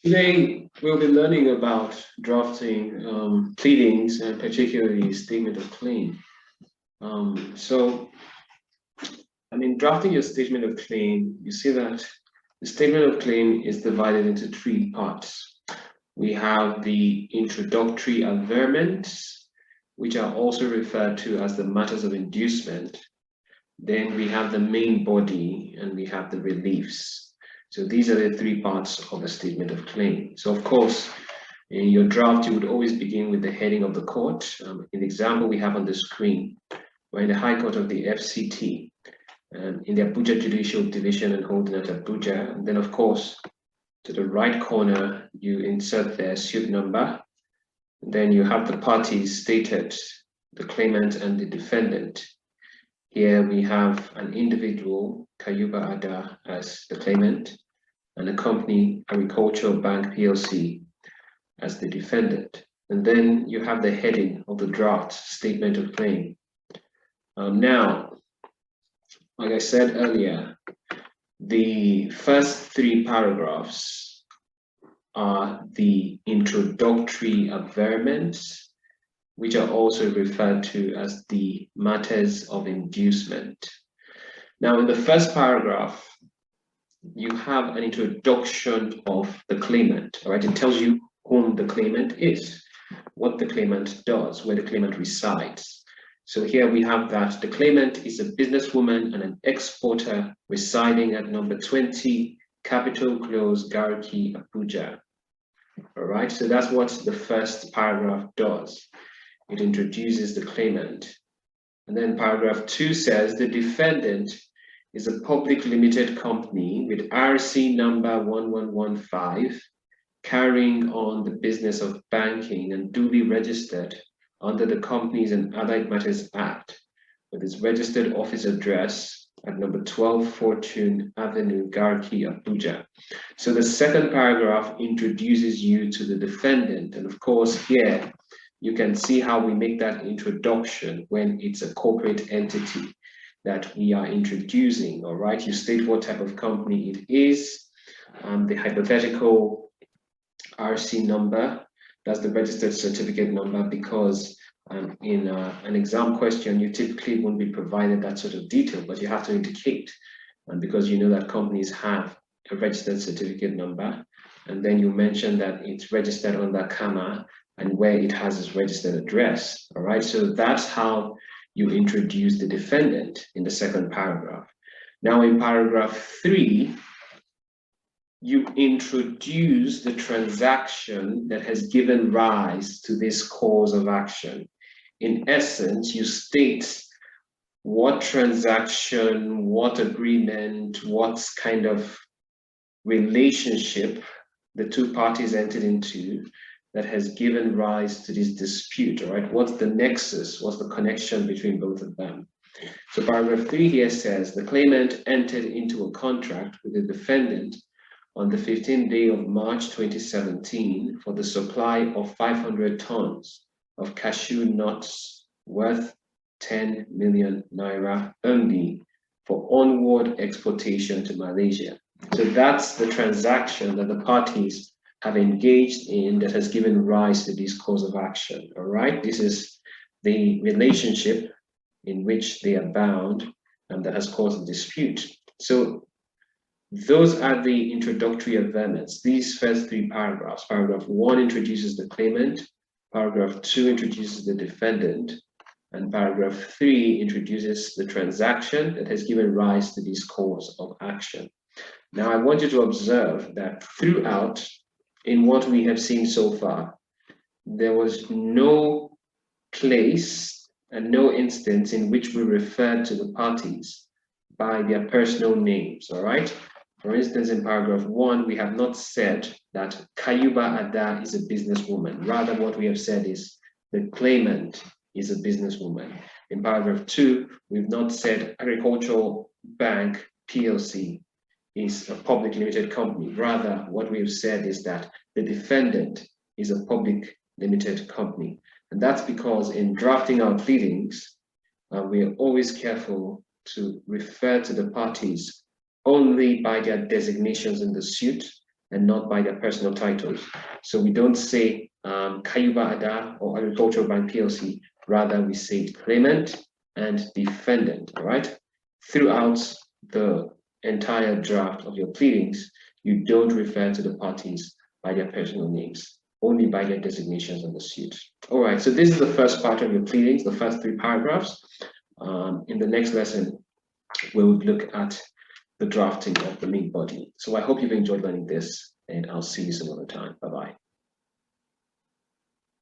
Today, we'll be learning about drafting pleadings and particularly statement of claim. Drafting your statement of claim, you see that the statement of claim is divided into three parts. We have the introductory averments, which are also referred to as the matters of inducement. Then we have the main body and we have the reliefs. So these are the three parts of a statement of claim. So of course, in your draft, you would always begin with the heading of the court. In the example we have on the screen, we're in the High Court of the FCT, in the Abuja Judicial Division and holding at Abuja. And then of course, to the right corner, you insert their suit number. And then you have the parties stated, the claimant and the defendant. Here we have an individual, Kayuba Ada, as the claimant, and a company, Agricultural Bank PLC, as the defendant. And then you have the heading of the draft statement of claim. Now, like I said earlier, the first three paragraphs are the introductory averments, which are also referred to as the matters of inducement. Now, in the first paragraph, you have an introduction of the claimant, all right? It tells you whom the claimant is, what the claimant does, where the claimant resides. So here we have that the claimant is a businesswoman and an exporter residing at number 20, Capitol Close, Garki, Abuja. All right, so that's what the first paragraph does. It introduces the claimant. And then paragraph 2 says the defendant is a public limited company with RC number 1115, carrying on the business of banking and duly registered under the Companies and Allied Matters Act, with its registered office address at number 12 Fortune Avenue, Garki, Abuja. So the second paragraph introduces you to the defendant. And of course, here you can see how we make that introduction when it's a corporate entity that we are introducing, all right? You state what type of company it is, the hypothetical RC number, that's the registered certificate number, because in an exam question, you typically won't be provided that sort of detail, but you have to indicate, and because you know that companies have a registered certificate number, and then you mention that it's registered under KAMA and where it has its registered address, all right? So that's how you introduce the defendant in the second paragraph. Now in paragraph 3, you introduce the transaction that has given rise to this cause of action. In essence, you state what transaction, what agreement, what kind of relationship the two parties entered into that has given rise to this dispute, all right? What's the nexus? What's the connection between both of them? So paragraph 3 here says, the claimant entered into a contract with the defendant on the 15th day of March 2017 for the supply of 500 tons of cashew nuts worth 10 million naira only for onward exportation to Malaysia. So that's the transaction that the parties have engaged in that has given rise to this cause of action, all right? This is the relationship in which they are bound and that has caused a dispute. So those are the introductory averments, these first three paragraphs. Paragraph 1 introduces the claimant, paragraph 2 introduces the defendant, and paragraph 3 introduces the transaction that has given rise to this cause of action. Now, I want you to observe that throughout, in what we have seen so far, there was no place and no instance in which we referred to the parties by their personal names, all right? For instance, in paragraph 1, we have not said that Kayuba Ada is a businesswoman. Rather, what we have said is the claimant is a businesswoman. In paragraph 2, we've not said Agricultural Bank PLC is a public limited company. Rather, what we have said is that the defendant is a public limited company. And that's because in drafting our pleadings, we are always careful to refer to the parties only by their designations in the suit and not by their personal titles. So we don't say Kayuba Ada or Agricultural Bank PLC, rather we say claimant and defendant, all right? Throughout the entire draft of your pleadings, you don't refer to the parties by their personal names, only by their designations on the suit. All right, so this is the first part of your pleadings, the first 3 paragraphs. In the next lesson, we will look at the drafting of the main body. So I hope you've enjoyed learning this, and I'll see you some other time. Bye-bye.